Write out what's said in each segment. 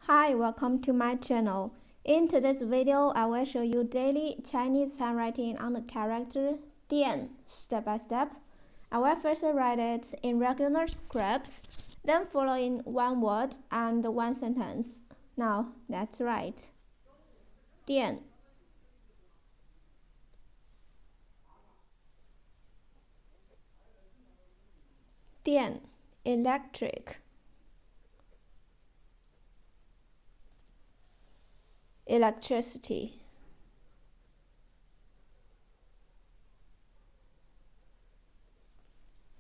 Hi, welcome to my channel. In today's video, I will show you daily Chinese handwriting on the character diàn step by step. I will first write it in regular scripts, then follow in one word and one sentence. Now, let's write. Diàn. Diàn, electric. Electricity.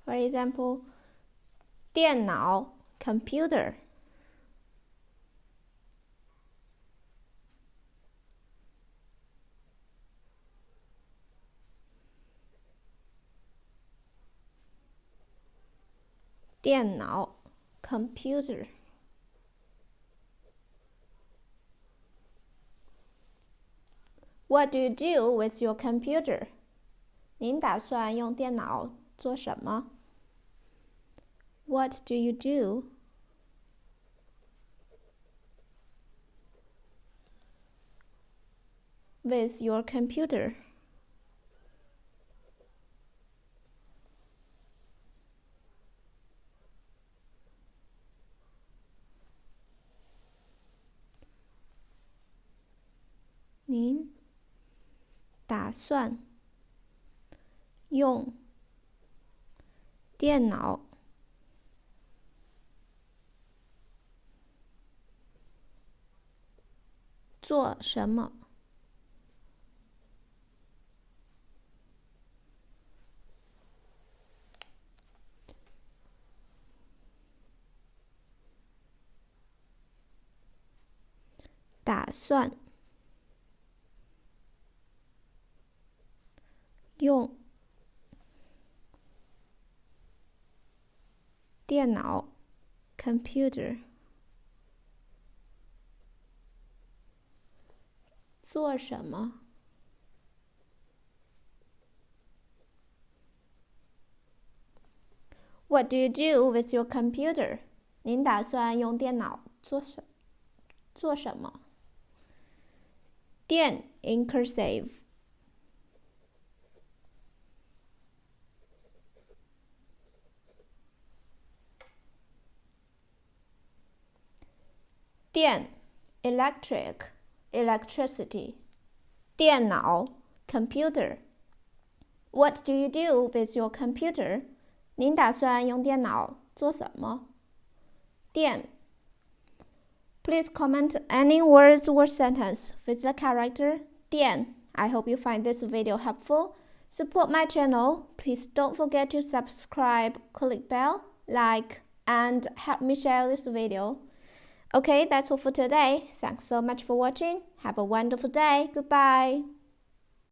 For example, 电脑 computer. Diàn脑 computer. What do you do with your computer? 您打算用电脑做什么？ What do you do with your computer?您打算用电脑做什么？打算用电脑 computer 做什么？ What do you do with your computer? 您打算用电脑做什么？电 in cursive. Diàn electric, electricity. 电脑 computer. What do you do with your computer? 您打算用电脑做什么？电 Please comment any words or sentence with the character diàn. I hope you find this video helpful. Support my channel. Please don't forget to subscribe, click bell, like, and help me share this video. Okay, that's all for today. Thanks so much for watching. Have a wonderful day. Goodbye.